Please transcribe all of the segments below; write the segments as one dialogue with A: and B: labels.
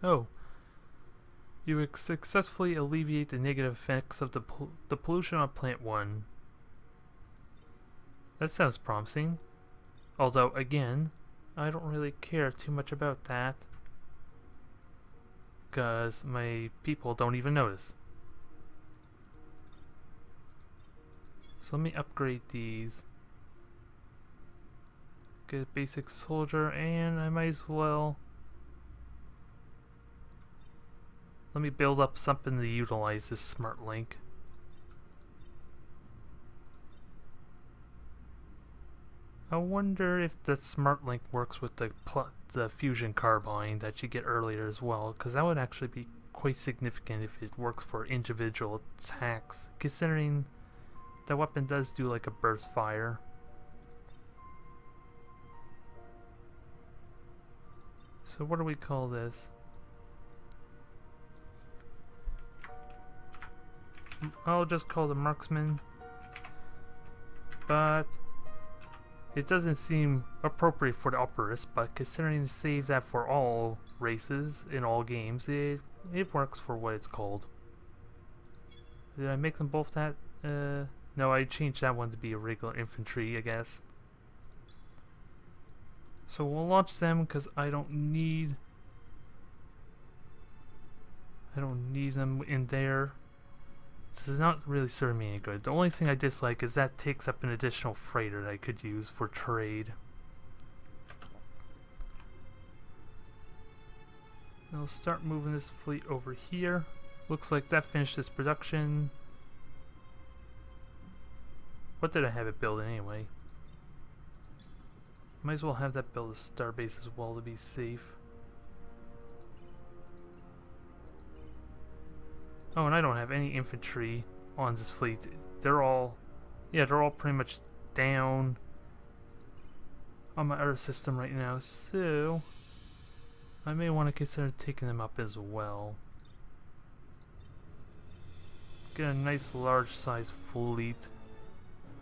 A: Oh, you successfully alleviate the negative effects of the pollution on Plant 1. That sounds promising. Although, again, I don't really care too much about that, because my people don't even notice. So let me upgrade these. Get a basic soldier, and I might as well... Let me build up something to utilize this smart link. I wonder if the smart link works with the fusion carbine that you get earlier as well, because that would actually be quite significant if it works for individual attacks, considering the weapon does do like a burst fire. So what do we call this? I'll just call it marksman, but it doesn't seem appropriate for the uppers, but considering it saves that for all races in all games, it works for what it's called. Did I make them both that? No, I changed that one to be a regular infantry, I guess. So we'll launch them because I don't need them in there. This is not really serving me any good. The only thing I dislike is that takes up an additional freighter that I could use for trade. I'll start moving this fleet over here. Looks like that finished its production. What did I have it build anyway? Might as well have that build a starbase as well to be safe. Oh, and I don't have any infantry on this fleet. They're all pretty much down on my other system right now, so I may want to consider taking them up as well. Get a nice large size fleet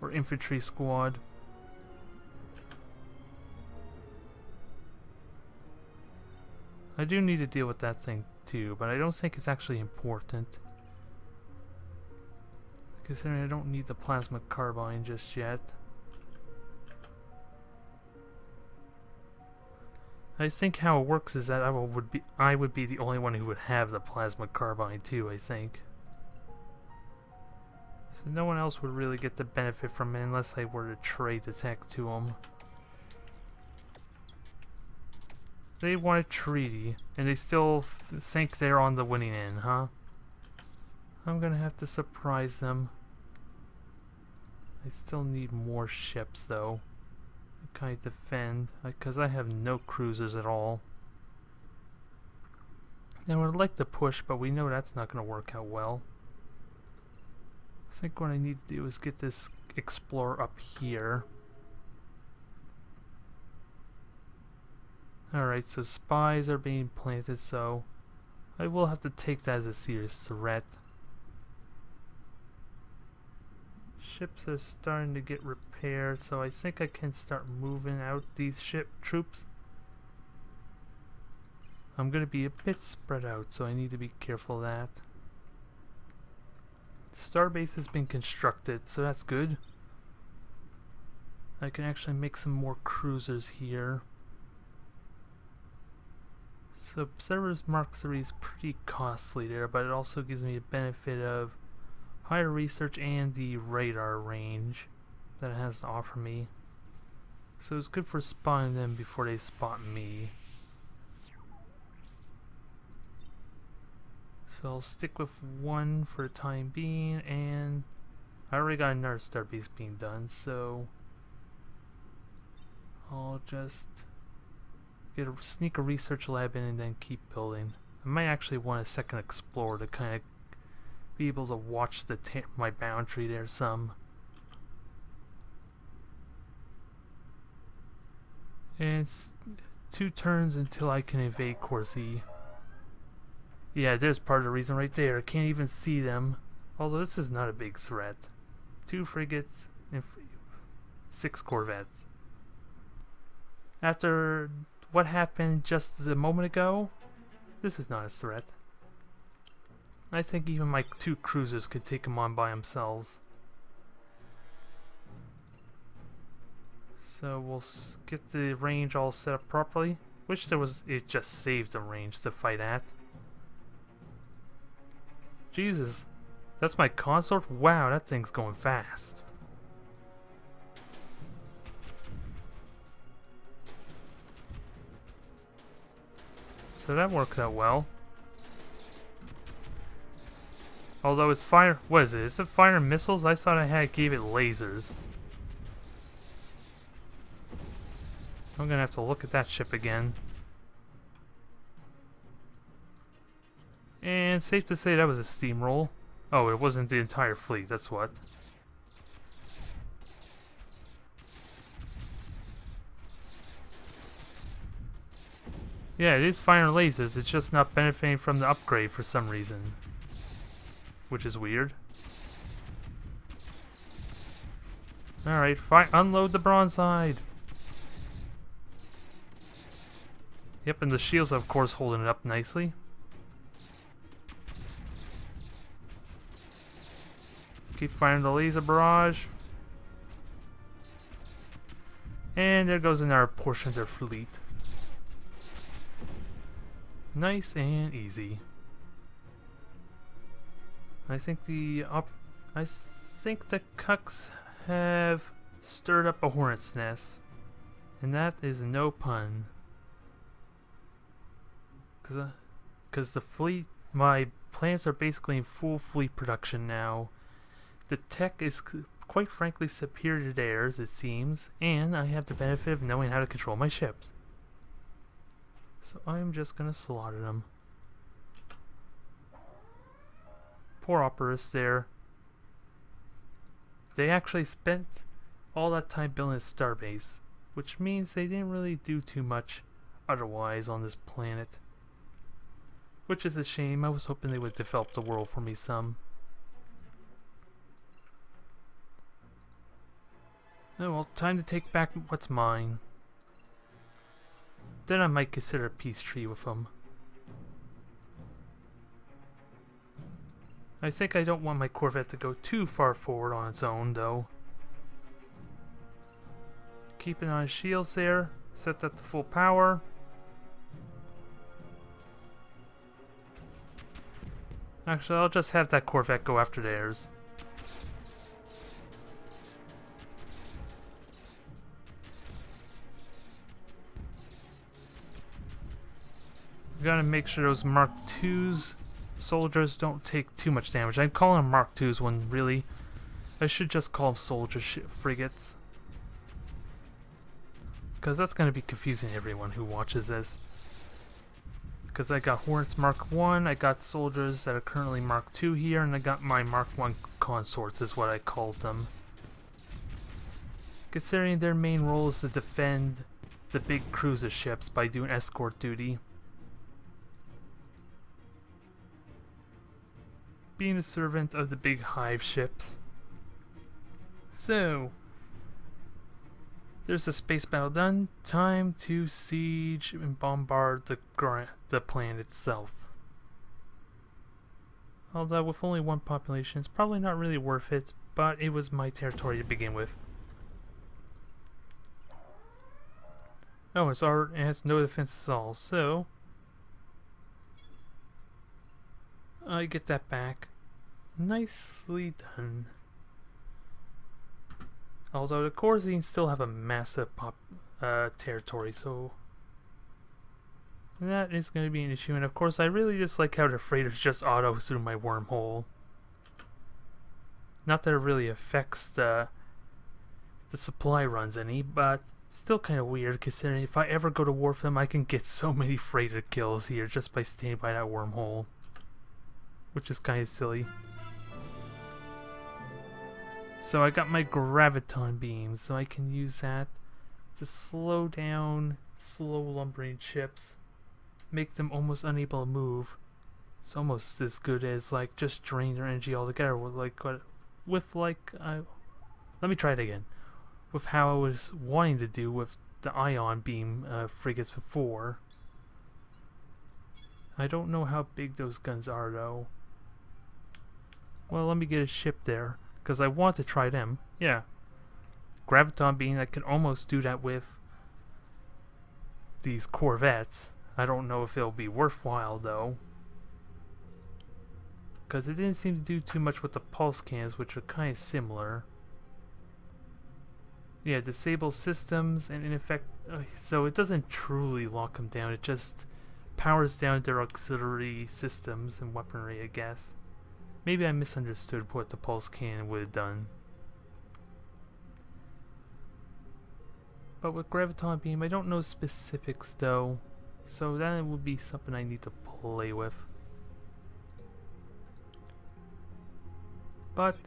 A: or infantry squad. I do need to deal with that thing too, but I don't think it's actually important, considering I don't need the plasma carbine just yet. I think how it works is that I would be the only one who would have the plasma carbine too, I think. So no one else would really get the benefit from it unless I were to trade the tech to them. They want a treaty, and they still think they're on the winning end, huh? I'm gonna have to surprise them. I still need more ships, though. To kind of defend, because I have no cruisers at all. I would like to push, but we know that's not gonna work out well. I think what I need to do is get this explorer up here. Alright, so spies are being planted, so I will have to take that as a serious threat. Ships are starting to get repaired, so I think I can start moving out these troops. I'm going to be a bit spread out, so I need to be careful of that. Starbase has been constructed, so that's good. I can actually make some more cruisers here. So Observer's Mark III is pretty costly there, but it also gives me a benefit of higher research and the radar range that it has to offer me. So it's good for spotting them before they spot me. So I'll stick with one for the time being, and I already got another starbase being done, so I'll just sneak a research lab in and then keep building. I might actually want a second explorer to kind of be able to watch my boundary there some. And it's 2 turns until I can evade Corsi. Yeah, there's part of the reason right there. I can't even see them. Although this is not a big threat. 2 frigates and 6 corvettes. After what happened just a moment ago, this is not a threat. I think even my 2 cruisers could take him on by themselves. So we'll get the range all set up properly. Wish there was, it just saved the range to fight at. Jesus, that's my consort? Wow, that thing's going fast. So that works out well. Although it's fire, what is it? Is it fire missiles? I thought I gave it lasers. I'm gonna have to look at that ship again. And safe to say that was a steamroll. Oh, it wasn't the entire fleet, that's what. Yeah, it is firing lasers, it's just not benefiting from the upgrade for some reason. Which is weird. Alright, unload the broadside! Yep, and the shields of course holding it up nicely. Keep firing the laser barrage. And there goes another portion of their fleet. Nice and easy. I think the Chukks have stirred up a hornet's nest, and that is no pun. Cause the fleet, my plans are basically in full fleet production now. The tech is quite frankly superior to theirs, it seems, and I have the benefit of knowing how to control my ships. So I'm just gonna slaughter them. Poor operatives there. They actually spent all that time building a starbase, which means they didn't really do too much otherwise on this planet. Which is a shame. I was hoping they would develop the world for me some. Oh well, time to take back what's mine. Then I might consider a peace treaty with them. I think I don't want my Corvette to go too far forward on its own, though. Keep an eye on shields there. Set that to full power. Actually, I'll just have that Corvette go after theirs. We gotta make sure those Mark IIs soldiers don't take too much damage. I'm calling them Mark IIs when really I should just call them soldier frigates. Because that's going to be confusing to everyone who watches this. Because I got Hornets Mark 1, I got soldiers that are currently Mark 2 here, and I got my Mark 1 consorts is what I called them. Considering their main role is to defend the big cruiser ships by doing escort duty. Being a servant of the big hive ships. So, there's the space battle done. Time to siege and bombard the planet itself. Although with only one population, it's probably not really worth it, but it was my territory to begin with. Oh, it has no defenses at all, so I get that back. Nicely done. Although the Corzines still have a massive territory, so that is going to be an issue. And of course, I really dislike how the freighters just auto through my wormhole. Not that it really affects the supply runs any, but still kind of weird considering if I ever go to war with them, I can get so many freighter kills here just by staying by that wormhole. Which is kind of silly. So I got my graviton beams, so I can use that to slow down slow lumbering ships, make them almost unable to move. It's almost as good as like just drain their energy altogether. Let me try it again. With how I was wanting to do with the ion beam frigates before. I don't know how big those guns are though. Well, let me get a ship there, because I want to try them. Yeah. Graviton beam, I can almost do that with these Corvettes. I don't know if it'll be worthwhile though, because it didn't seem to do too much with the pulse cannons, which are kind of similar. Yeah, disable systems and in effect, so it doesn't truly lock them down, it just powers down their auxiliary systems and weaponry, I guess. Maybe I misunderstood what the pulse cannon would have done. But with Graviton Beam, I don't know specifics though, so that would be something I need to play with. But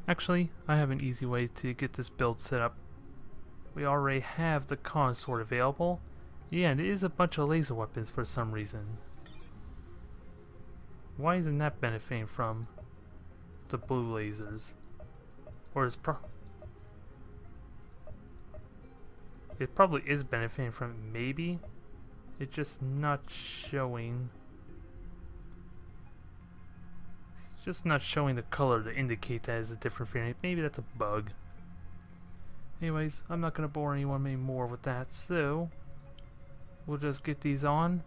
A: actually, I have an easy way to get this build set up. We already have the consort available. Yeah, and it is a bunch of laser weapons for some reason. Why isn't that benefiting from the blue lasers? Or is it probably is benefiting from it, maybe? It's just not showing. It's just not showing the color to indicate that it's a different variant. Maybe that's a bug. Anyways, I'm not going to bore anyone anymore with that, so we'll just get these on.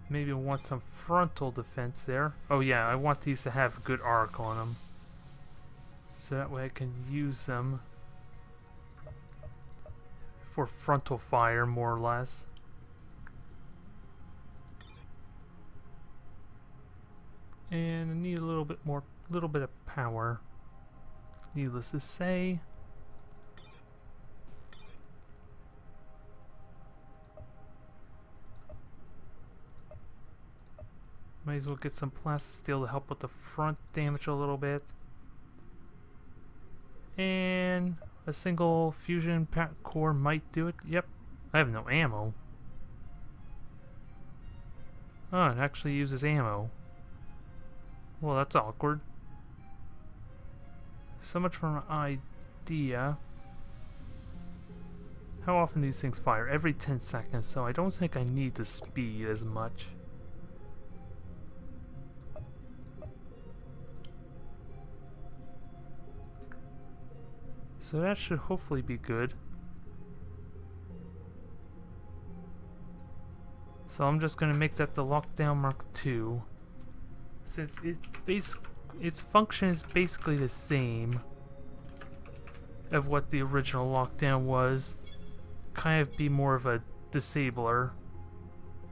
A: Maybe we'll want some frontal defense there. Oh yeah, I want these to have a good arc on them, so that way I can use them for frontal fire, more or less. And I need a little bit of power, needless to say. Might as well get some plasteel to help with the front damage a little bit. And a single fusion core might do it. Yep, I have no ammo. Oh, it actually uses ammo. Well, that's awkward. So much for an idea. How often do these things fire? Every 10 seconds, so I don't think I need the speed as much. So that should hopefully be good. So I'm just going to make that the Lockdown Mark II. Since its function is basically the same of what the original Lockdown was. Kind of be more of a disabler.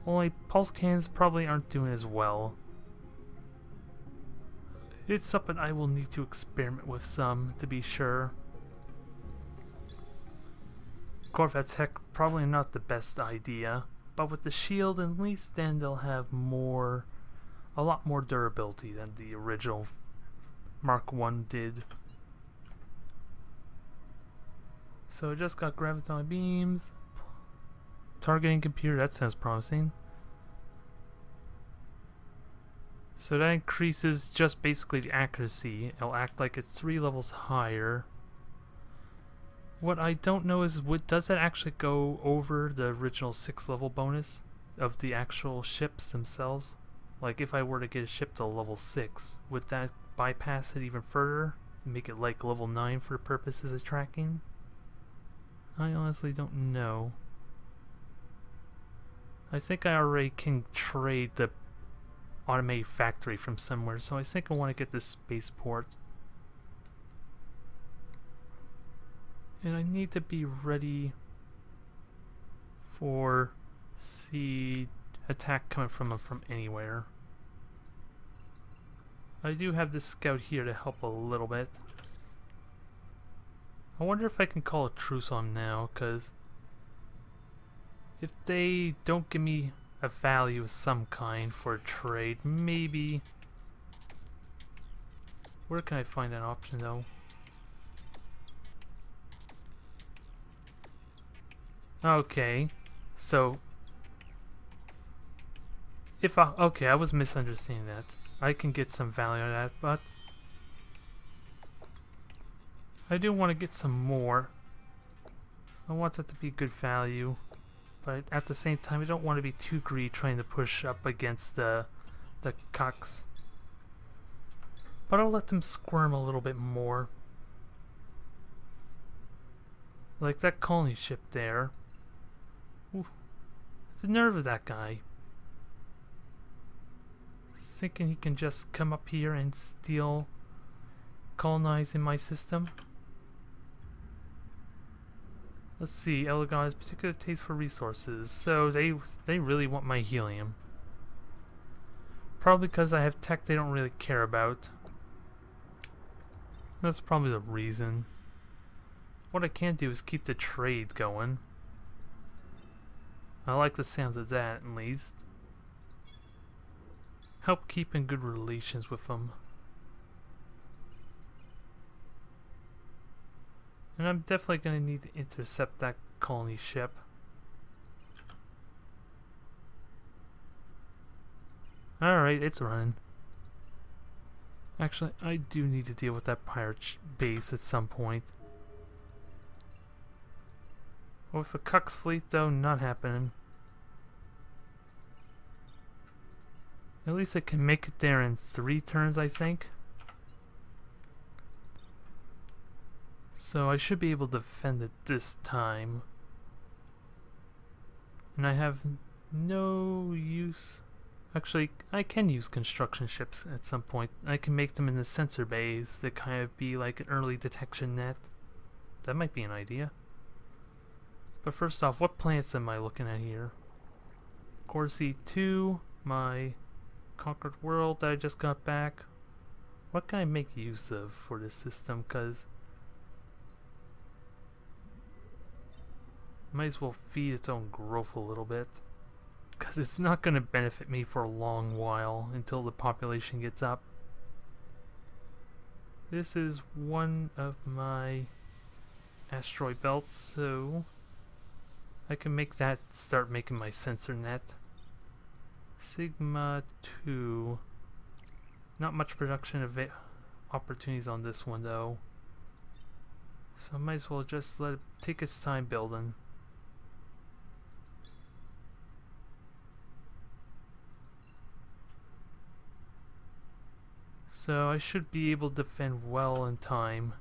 A: Only pulse cannons probably aren't doing as well. It's something I will need to experiment with some, to be sure. Corvette's heck, probably not the best idea, but with the shield, at least then they'll have a lot more durability than the original Mark I did. So I just got Graviton beams, targeting computer, that sounds promising. So that increases just basically the accuracy. It'll act like it's 3 levels higher. What I don't know is, does that actually go over the original 6 level bonus of the actual ships themselves? Like if I were to get a ship to level 6, would that bypass it even further? Make it like level 9 for purposes of tracking? I honestly don't know. I think I already can trade the automated factory from somewhere, so I think I want to get this spaceport. And I need to be ready for attack coming from anywhere. I do have this scout here to help a little bit. I wonder if I can call a truce on them now, because if they don't give me a value of some kind for a trade, maybe... Where can I find that option though? Okay, so if okay, I was misunderstanding that. I can get some value out of that, but I do want to get some more. I want that to be good value. But at the same time, I don't want to be too greedy trying to push up against the Chukks. But I'll let them squirm a little bit more. Like that colony ship there. Ooh, the nerve of that guy. Thinking he can just come up here and steal, colonize in my system. Let's see, Elegon has particular taste for resources, so they really want my helium. Probably because I have tech they don't really care about. That's probably the reason. What I can do is keep the trade going. I like the sounds of that, at least. Help keep in good relations with them. And I'm definitely going to need to intercept that colony ship. Alright, it's running. Actually, I do need to deal with that pirate base at some point. With a Chukks fleet, though, not happening. At least I can make it there in 3 turns, I think. So I should be able to defend it this time. And I have no use... Actually, I can use construction ships at some point. I can make them in the sensor bays that kind of be like an early detection net. That might be an idea. But first off, what planets am I looking at here? Corsi 2, my conquered world that I just got back. What can I make use of for this system? Because might as well feed its own growth a little bit. Because it's not going to benefit me for a long while until the population gets up. This is one of my asteroid belts, so I can make that start making my sensor net. Sigma 2. Not much production of opportunities on this one though. So I might as well just let it take its time building. So I should be able to defend well in time.